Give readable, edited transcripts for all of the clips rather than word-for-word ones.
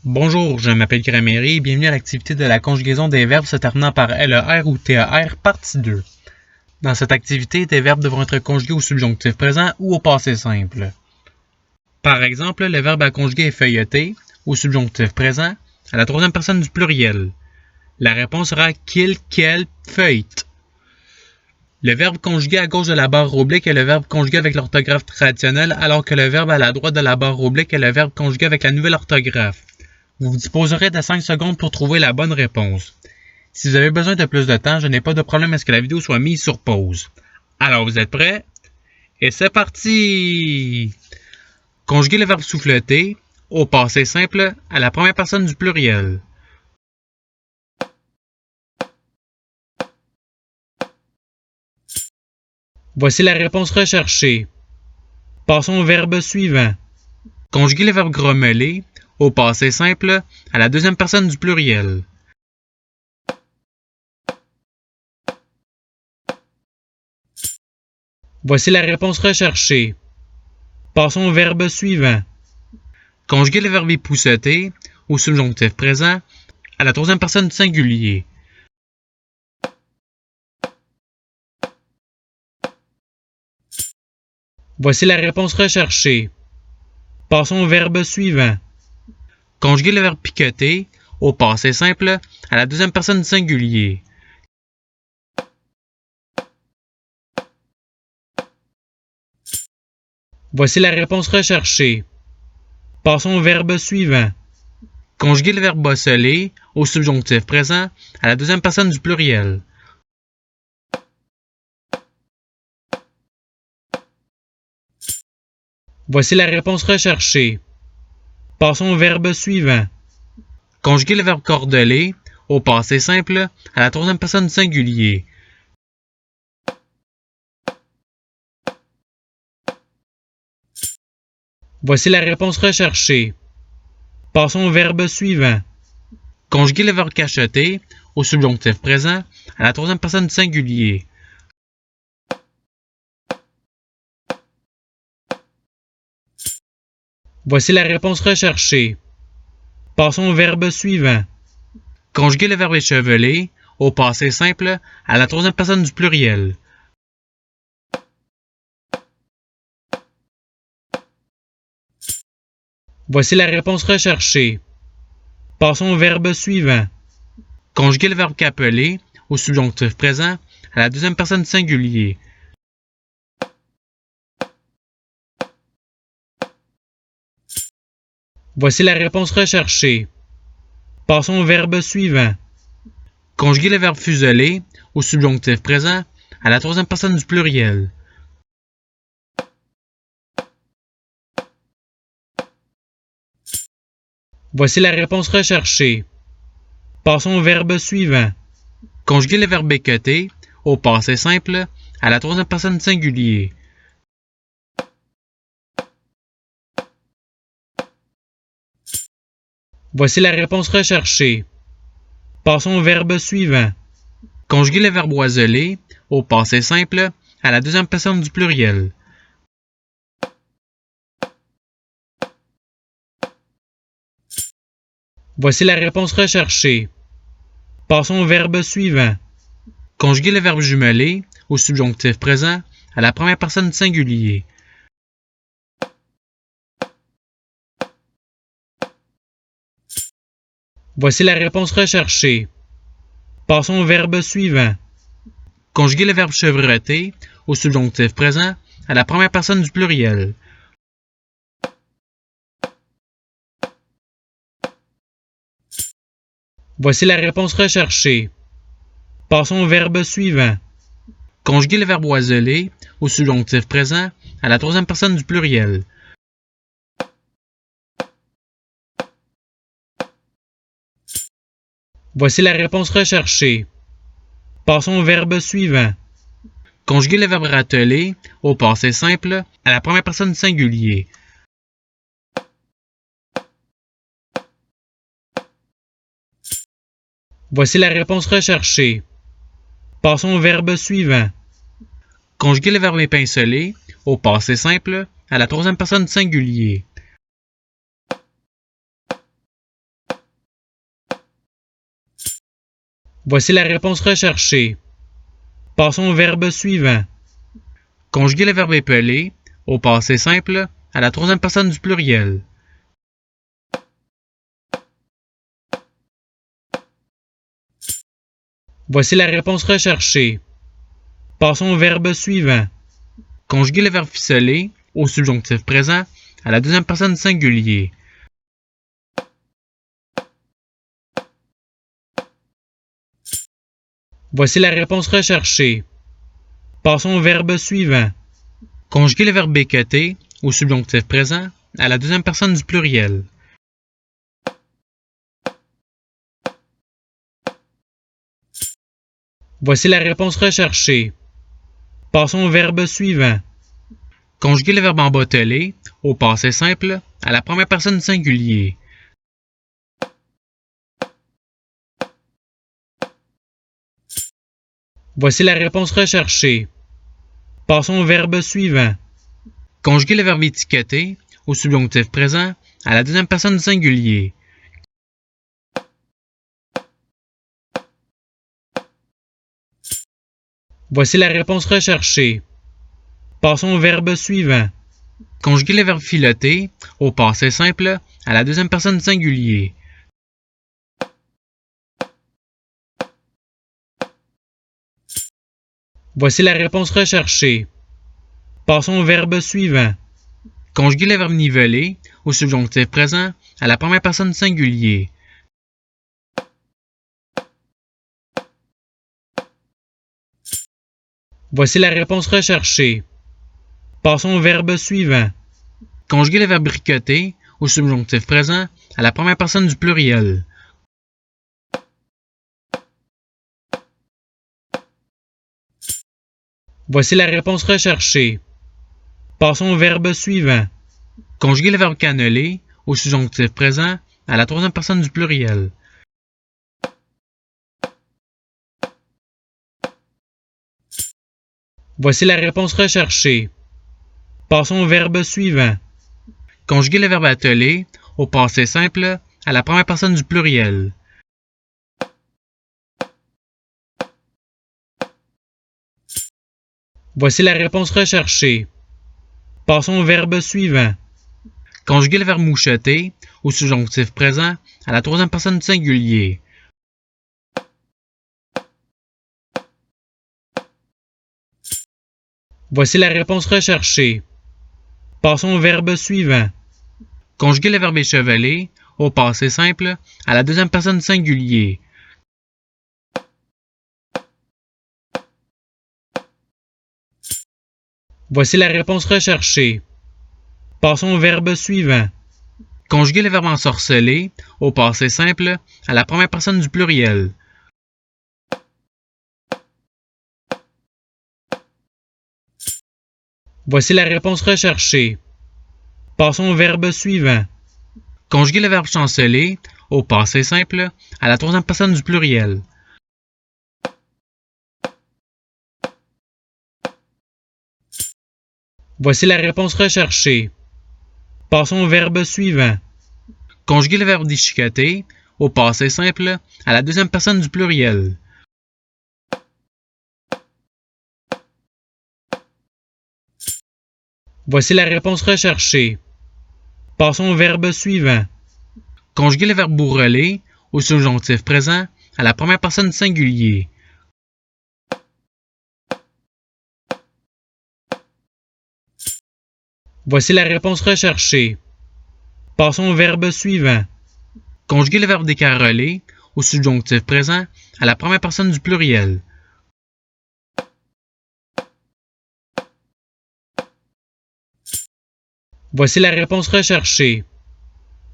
Bonjour, je m'appelle Grammaire et bienvenue à l'activité de la conjugaison des verbes se terminant par LER ou TER, partie 2. Dans cette activité, des verbes devront être conjugués au subjonctif présent ou au passé simple. Par exemple, le verbe à conjuguer est feuilleter, au subjonctif présent, à la troisième personne du pluriel. La réponse sera qu'il, qu'elle, feuillete. Le verbe conjugué à gauche de la barre oblique est le verbe conjugué avec l'orthographe traditionnelle, alors que le verbe à la droite de la barre oblique est le verbe conjugué avec la nouvelle orthographe. Vous vous disposerez de 5 secondes pour trouver la bonne réponse. Si vous avez besoin de plus de temps, je n'ai pas de problème à ce que la vidéo soit mise sur pause. Alors, vous êtes prêts? Et c'est parti! Conjuguez le verbe souffleter au passé simple à la première personne du pluriel. Voici la réponse recherchée. Passons au verbe suivant. Conjuguez le verbe grommeler au passé simple à la deuxième personne du pluriel. Voici la réponse recherchée. Passons au verbe suivant. Conjuguez le verbe épousseter au subjonctif présent à la troisième personne du singulier. Voici la réponse recherchée. Passons au verbe suivant. Conjuguez le verbe piqueter au passé simple à la deuxième personne du singulier. Voici la réponse recherchée. Passons au verbe suivant. Conjuguez le verbe bosseler au subjonctif présent à la deuxième personne du pluriel. Voici la réponse recherchée. Passons au verbe suivant. Conjuguez le verbe cordeler au passé simple à la troisième personne du singulier. Voici la réponse recherchée. Passons au verbe suivant. Conjuguez le verbe cacheter au subjonctif présent à la troisième personne du singulier. Voici la réponse recherchée. Passons au verbe suivant. Conjuguez le verbe écheveler au passé simple à la troisième personne du pluriel. Voici la réponse recherchée. Passons au verbe suivant. Conjuguez le verbe capeler au subjonctif présent à la deuxième personne du singulier. Voici la réponse recherchée. Passons au verbe suivant. Conjuguez le verbe fuseler au subjonctif présent à la troisième personne du pluriel. Voici la réponse recherchée. Passons au verbe suivant. Conjuguez le verbe becqueter au passé simple à la troisième personne du singulier. Voici la réponse recherchée. Passons au verbe suivant. Conjuguez le verbe oiseler au passé simple à la deuxième personne du pluriel. Voici la réponse recherchée. Passons au verbe suivant. Conjuguez le verbe jumeler au subjonctif présent à la première personne du singulier. Voici la réponse recherchée. Passons au verbe suivant. Conjuguez le verbe chevreter au subjonctif présent à la première personne du pluriel. Voici la réponse recherchée. Passons au verbe suivant. Conjuguez le verbe oiseler au subjonctif présent à la troisième personne du pluriel. Voici la réponse recherchée. Passons au verbe suivant. Conjuguez le verbe rateler au passé simple à la première personne du singulier. Voici la réponse recherchée. Passons au verbe suivant. Conjuguez le verbe épinceler au passé simple à la troisième personne du singulier. Voici la réponse recherchée. Passons au verbe suivant. Conjuguer le verbe épeler au passé simple à la troisième personne du pluriel. Voici la réponse recherchée. Passons au verbe suivant. Conjuguer le verbe ficeler au subjonctif présent à la deuxième personne du singulier. Voici la réponse recherchée. Passons au verbe suivant. Conjuguer le verbe becqueter au subjonctif présent à la deuxième personne du pluriel. Voici la réponse recherchée. Passons au verbe suivant. Conjuguer le verbe emboteler au passé simple à la première personne du singulier. Voici la réponse recherchée. Passons au verbe suivant. Conjuguer le verbe étiqueter au subjonctif présent à la deuxième personne du singulier. Voici la réponse recherchée. Passons au verbe suivant. Conjuguer le verbe fileter au passé simple à la deuxième personne du singulier. Voici la réponse recherchée. Passons au verbe suivant. Conjuguer le verbe niveler au subjonctif présent à la première personne du singulier. Voici la réponse recherchée. Passons au verbe suivant. Conjuguer le verbe bricoter au subjonctif présent à la première personne du pluriel. Voici la réponse recherchée. Passons au verbe suivant. Conjuguer le verbe canneler au subjonctif présent à la troisième personne du pluriel. Voici la réponse recherchée. Passons au verbe suivant. Conjuguer le verbe atteler au passé simple à la première personne du pluriel. Voici la réponse recherchée. Passons au verbe suivant. Conjuguer le verbe moucheter au subjonctif présent à la troisième personne du singulier. Voici la réponse recherchée. Passons au verbe suivant. Conjuguer le verbe écheveler au passé simple à la deuxième personne du singulier. Voici la réponse recherchée. Passons au verbe suivant. Conjuguer le verbe ensorceler au passé simple à la première personne du pluriel. Voici la réponse recherchée. Passons au verbe suivant. Conjuguer le verbe chanceler au passé simple à la troisième personne du pluriel. Voici la réponse recherchée. Passons au verbe suivant. Conjuguer le verbe déchiqueter au passé simple à la deuxième personne du pluriel. Voici la réponse recherchée. Passons au verbe suivant. Conjuguer le verbe bourreler au subjonctif présent à la première personne du singulier. Voici la réponse recherchée. Passons au verbe suivant. Conjuguer le verbe décaroler au subjonctif présent à la première personne du pluriel. Voici la réponse recherchée.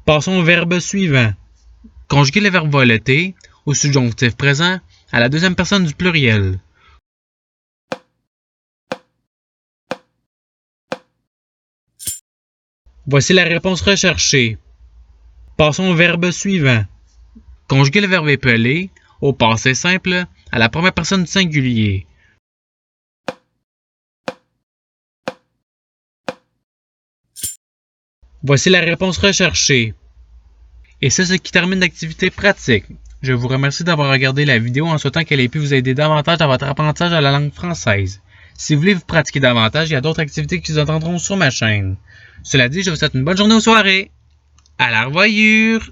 Passons au verbe suivant. Conjuguer le verbe voleter au subjonctif présent à la deuxième personne du pluriel. Voici la réponse recherchée. Passons au verbe suivant. Conjuguer le verbe épeler au passé simple à la première personne du singulier. Voici la réponse recherchée. Et c'est ce qui termine l'activité pratique. Je vous remercie d'avoir regardé la vidéo en souhaitant qu'elle ait pu vous aider davantage dans votre apprentissage de la langue française. Si vous voulez vous pratiquer davantage, il y a d'autres activités qui vous attendront sur ma chaîne. Cela dit, je vous souhaite une bonne journée ou soirée. À la revoyure!